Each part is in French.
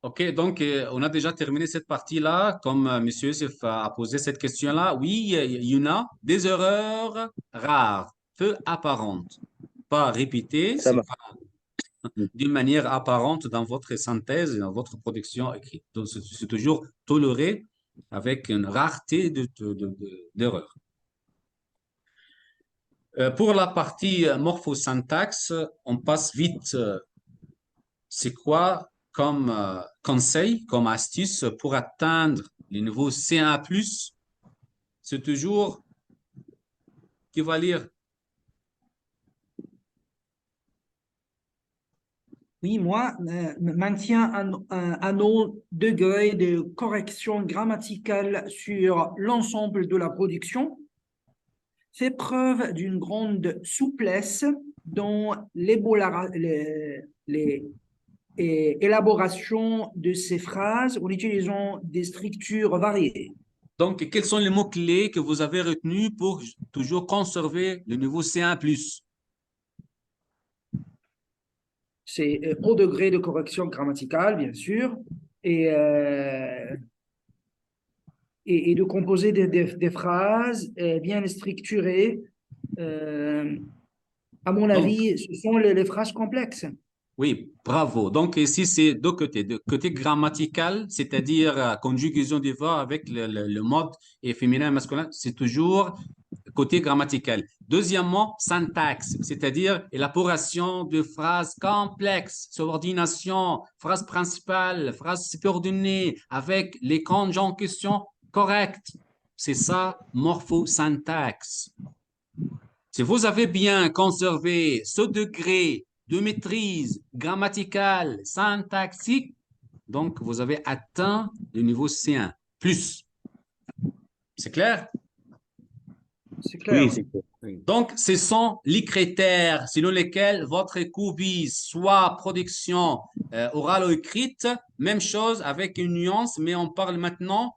OK, donc on a déjà terminé cette partie-là. Comme Monsieur Youssef a posé cette question-là, oui, il y en a des erreurs rares, peu apparentes, pas répétées, Ça c'est marche. pas d'une manière apparente dans votre synthèse et dans votre production écrite. Donc, c'est toujours toléré avec une rareté d'erreurs. Pour la partie morphosyntaxe, on passe vite. C'est quoi comme conseil, comme astuce pour atteindre le niveau C1+? C'est toujours qui va lire. Oui, moi, maintiens un haut degré de correction grammaticale sur l'ensemble de la production, fait preuve d'une grande souplesse dans l'élaboration de ces phrases en utilisant des structures variées. Donc, quels sont les mots-clés que vous avez retenus pour toujours conserver le niveau C1+? C'est haut degré de correction grammaticale, bien sûr, et, euh, et de composer des phrases bien structurées. À mon Donc, avis, ce sont les phrases complexes. oui, bravo. Donc, ici, c'est deux côtés. De côté grammatical, c'est-à-dire conjugaison des verbes avec le mode et féminin et masculin, c'est toujours côté grammatical. Deuxièmement, syntaxe, c'est-à-dire élaboration de phrases complexes, subordination, phrase principale, phrase subordonnée, avec les conjonctions correctes. C'est ça, morphosyntaxe. Si vous avez bien conservé ce degré de maîtrise grammaticale, syntaxique, donc vous avez atteint le niveau C1. Plus. C'est clair? C'est Oui, clair. c'est clair. Oui. Donc, ce sont les critères selon lesquels votre cours vise soit production orale ou écrite, même chose avec une nuance, mais on parle maintenant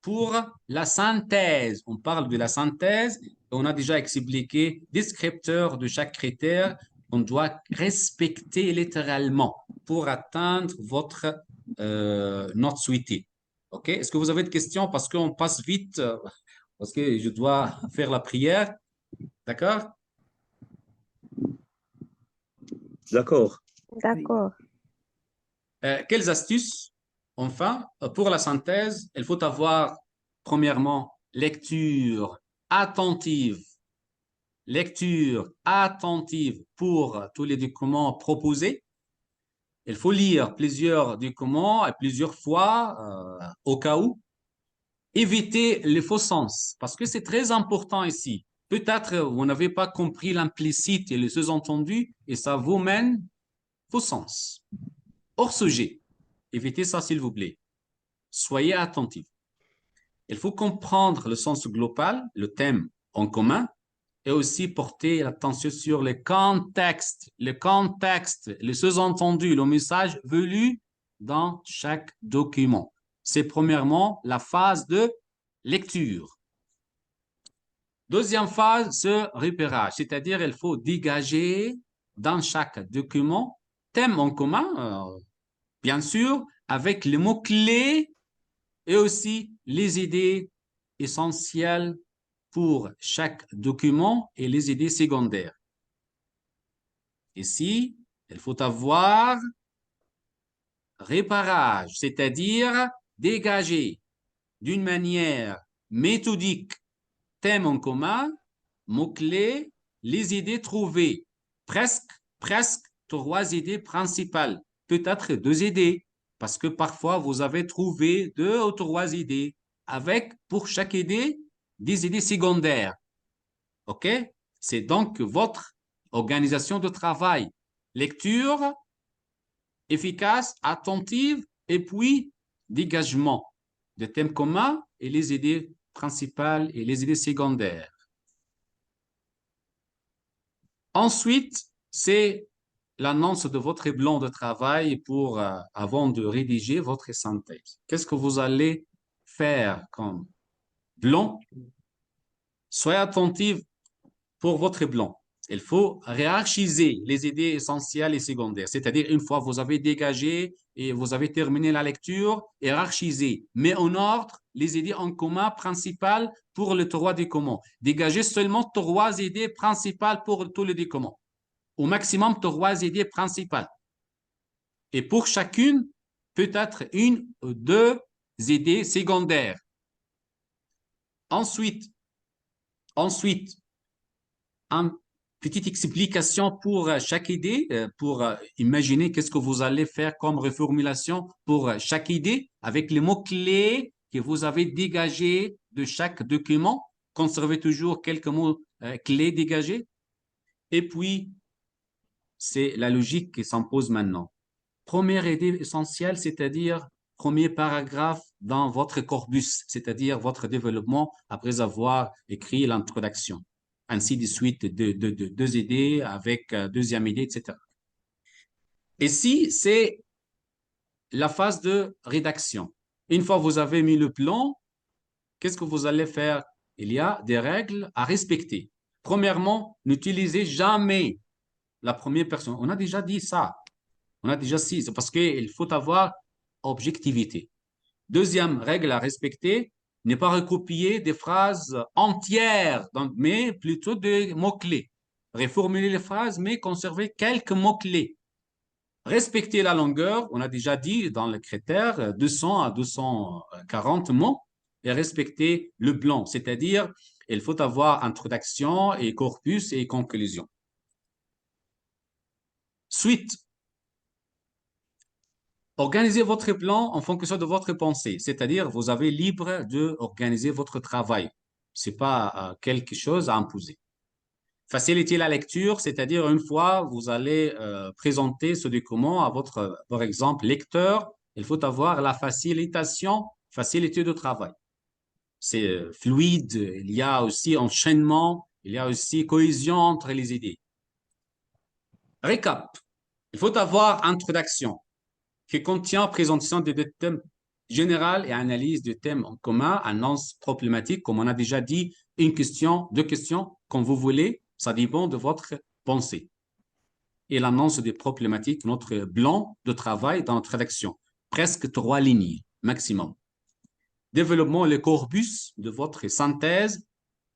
pour la synthèse. On parle de la synthèse. On a déjà expliqué descripteur de chaque critère qu'on doit respecter littéralement pour atteindre votre note souhaitée. OK? Est-ce que vous avez des questions? Parce qu'on passe vite, parce que je dois faire la prière. D'accord? D'accord. Oui. D'accord. Quelles astuces? Enfin, pour la synthèse, il faut avoir, premièrement, lecture attentive pour tous les documents proposés. Il faut lire plusieurs documents et plusieurs fois au cas où. Éviter les faux sens, parce que c'est très important ici. Peut-être vous n'avez pas compris l'implicite et le sous-entendu, et ça vous mène faux sens. Hors sujet. Évitez ça, s'il vous plaît. Soyez attentifs. Il faut comprendre le sens global, le thème en commun, et aussi porter l'attention sur le contexte, le sous-entendu, le message voulu dans chaque document. C'est premièrement la phase de lecture. Deuxième phase, ce repérage, c'est-à-dire il faut dégager dans chaque document thème en commun, bien sûr, avec les mots-clés et aussi les idées essentielles pour chaque document et les idées secondaires. Ici, il faut avoir repérage, c'est-à-dire dégager d'une manière méthodique thème en commun, mots-clés, les idées trouvées. Presque trois idées principales. Peut-être deux idées, parce que parfois vous avez trouvé deux ou trois idées, avec pour chaque idée des idées secondaires. OK? C'est donc votre organisation de travail. Lecture efficace, attentive, et puis dégagement de thèmes communs et les idées principales et les idées secondaires. Ensuite, c'est l'annonce de votre plan de travail pour avant de rédiger votre synthèse. Qu'est-ce que vous allez faire comme plan? Soyez attentif pour votre plan. Il faut hiérarchiser les idées essentielles et secondaires. C'est-à-dire, une fois vous avez dégagé et vous avez terminé la lecture, hiérarchiser, mais en ordre les idées en commun principales pour le droit des communs. Dégager seulement 3 idées principales pour tous les documents. Au maximum, 3 idées principales. Et pour chacune, peut-être 1 ou 2 idées secondaires. Ensuite, une petite explication pour chaque idée, pour imaginer qu'est-ce que vous allez faire comme reformulation pour chaque idée avec les mots-clés que vous avez dégagés de chaque document. Conservez toujours quelques mots clés dégagés. Et puis, c'est la logique qui s'impose maintenant. Première idée essentielle, c'est-à-dire premier paragraphe dans votre corpus, c'est-à-dire votre développement après avoir écrit l'introduction. Ainsi de suite, 2 idées avec deuxième idée, etc. Ici, c'est la phase de rédaction. Une fois que vous avez mis le plan, qu'est-ce que vous allez faire? Il y a des règles à respecter. Premièrement, n'utilisez jamais la première personne. On a déjà dit ça. On a déjà dit, c'est parce qu'il faut avoir objectivité. Deuxième règle à respecter, ne pas recopier des phrases entières, mais plutôt des mots-clés. Reformuler les phrases, mais conserver quelques mots-clés. Respecter la longueur, on a déjà dit dans le critère 200 à 240 mots, et respecter le blanc, c'est-à-dire il faut avoir introduction et corpus et conclusion. Suite. Organisez votre plan en fonction de votre pensée, c'est-à-dire vous avez libre d'organiser votre travail. Ce n'est pas quelque chose à imposer. Faciliter la lecture, c'est-à-dire une fois vous allez présenter ce document à votre, par exemple, lecteur, il faut avoir la facilité de travail. C'est fluide, il y a aussi enchaînement, il y a aussi cohésion entre les idées. Récap, il faut avoir introduction qui contient présentation des thèmes généraux et analyse de thèmes en commun, annonce problématique, comme on a déjà dit, 1 question, 2 questions, comme vous voulez, ça dépend de votre pensée. Et l'annonce des problématiques, notre blanc de travail dans notre rédaction, presque 3 lignes maximum. Développement le corpus de votre synthèse,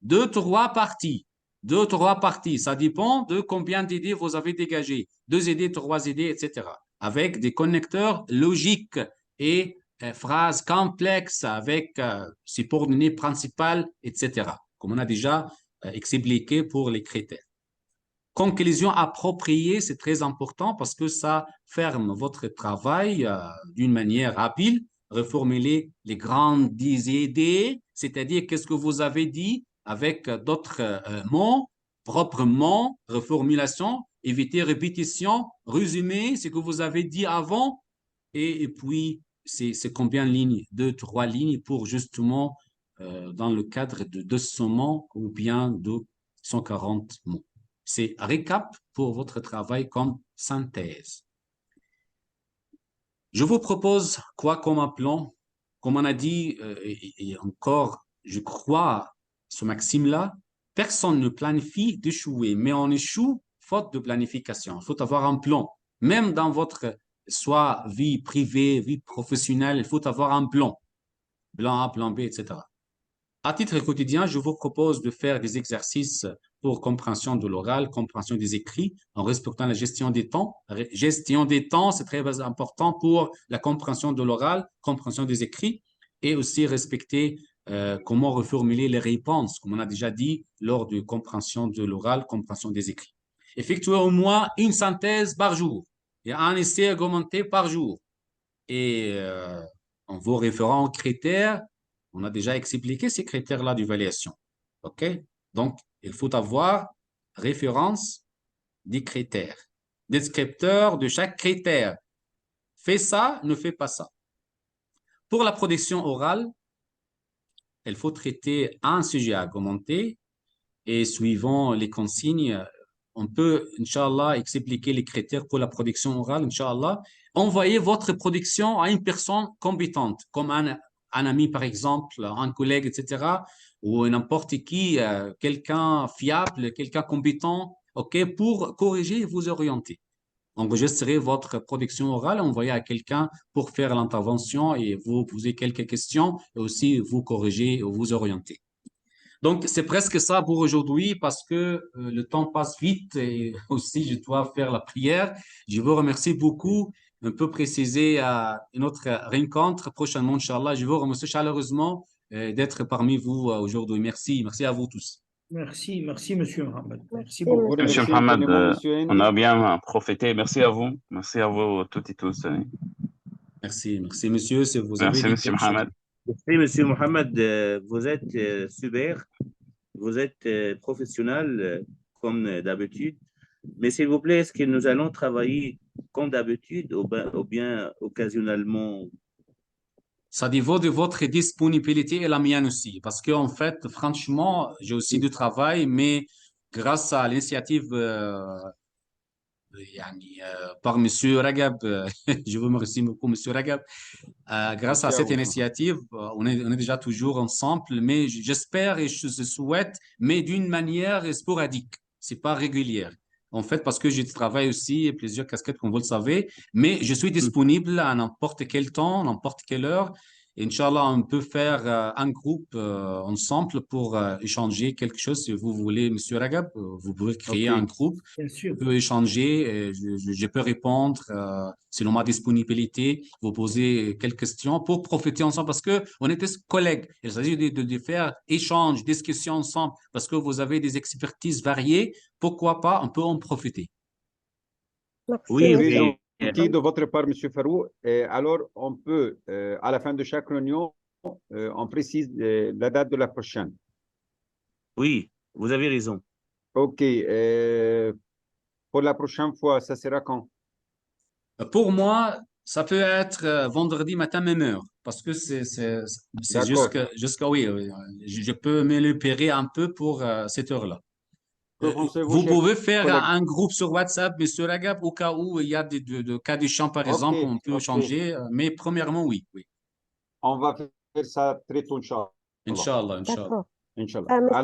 2-3 parties. 2-3 parties, ça dépend de combien d'idées vous avez dégagées. 2 idées, 3 idées, etc. Avec des connecteurs logiques et phrases complexes avec subordonnées principales, etc. Comme on a déjà expliqué pour les critères. Conclusion appropriée, c'est très important parce que ça ferme votre travail d'une manière habile. Reformuler les grandes idées, c'est-à-dire qu'est-ce que vous avez dit avec d'autres mots, proprement, reformulation, éviter répétition, résumer ce que vous avez dit avant, et puis c'est combien de lignes? 2-3 lignes pour justement dans le cadre de 200 mots ou bien de 140 mots. C'est récap pour votre travail comme synthèse. Je vous propose quoi comme un plan? Comme on a dit, et encore, je crois ce maxime-là, personne ne planifie d'échouer, mais on échoue faute de planification. Il faut avoir un plan. Même dans votre soit vie privée, vie professionnelle, il faut avoir un plan. Plan A, plan B, etc. À titre quotidien, je vous propose de faire des exercices pour compréhension de l'oral, compréhension des écrits, en respectant la gestion des temps. Gestion des temps, c'est très important pour la compréhension de l'oral, compréhension des écrits, et aussi respecter comment reformuler les réponses, comme on a déjà dit lors de compréhension de l'oral, compréhension des écrits. Effectuer au moins une synthèse par jour et un essai argumenté par jour. Et en vous référant aux critères, on a déjà expliqué ces critères-là d'évaluation. OK? Donc, il faut avoir référence des critères, descripteur de chaque critère. Fais ça, ne fais pas ça. Pour la production orale, il faut traiter un sujet argumenté et suivant les consignes, on peut, Inch'Allah, expliquer les critères pour la production orale, Inch'Allah. Envoyez votre production à une personne compétente, comme un ami, par exemple, un collègue, etc., ou n'importe qui, quelqu'un fiable, quelqu'un compétent, OK, pour corriger et vous orienter. Enregistrez votre production orale, envoyez à quelqu'un pour faire l'intervention et vous poser quelques questions et aussi vous corriger ou vous orienter. Donc, c'est presque ça pour aujourd'hui parce que le temps passe vite et aussi je dois faire la prière. Je vous remercie beaucoup. On peut préciser une autre rencontre prochainement, Inch'Allah. Je vous remercie chaleureusement d'être parmi vous aujourd'hui. Merci. Merci à vous tous. Merci, Monsieur Mohamed. Merci Merci, beaucoup. Monsieur monsieur. Mohamed, infiniment, monsieur on a Henry. bien profité. Merci à vous. Merci à vous toutes et tous. Merci. Merci, monsieur. Si vous avez Merci, dit monsieur quelque chose. Mohamed. Merci, monsieur Mohamed. Vous êtes super. Vous êtes professionnel comme d'habitude. Mais s'il vous plaît, est-ce que nous allons travailler comme d'habitude ou bien occasionnellement? Ça dépend de votre disponibilité et la mienne aussi. Parce qu'en fait, franchement, j'ai aussi du travail, mais grâce à l'initiative par Monsieur Ragab, je vous remercie beaucoup, Monsieur Ragab. Grâce à Merci à cette vous. initiative, on est déjà toujours ensemble, mais j'espère et je souhaite, mais d'une manière sporadique. C'est pas régulière. En fait, parce que je travaille aussi plusieurs casquettes, comme vous le savez, mais je suis disponible à n'importe quel temps, n'importe quelle heure. Inch'Allah, on peut faire un groupe ensemble pour échanger quelque chose. Si vous voulez, Monsieur Ragab, vous pouvez créer Ok. un groupe. Bien sûr. On peut échanger, je peux répondre selon ma disponibilité, vous poser quelques questions pour profiter ensemble parce que on était collègues. Il s'agit de faire échange, discussion ensemble parce que vous avez des expertises variées. Pourquoi pas, on peut en profiter. Merci, Oui, Très monsieur. oui. gentil de votre part, monsieur Farou. Alors, on peut, à la fin de chaque réunion, on précise la date de la prochaine. Oui, vous avez raison. OK. Pour la prochaine fois, ça sera quand? Pour moi, ça peut être vendredi matin, même heure, parce que c'est D'accord. jusqu'à oui, je peux me libérer un peu pour cette heure-là. Que pensez-vous, Vous chers pouvez faire collègues? un groupe sur WhatsApp, Monsieur Ragab, au cas où il y a des cas de champ, par exemple, on peut OK. changer. Mais premièrement, oui. On va faire ça très tôt, Inch'Allah. Inch'Allah, Inch'Allah. D'accord. Inch'Allah. Monsieur Alors,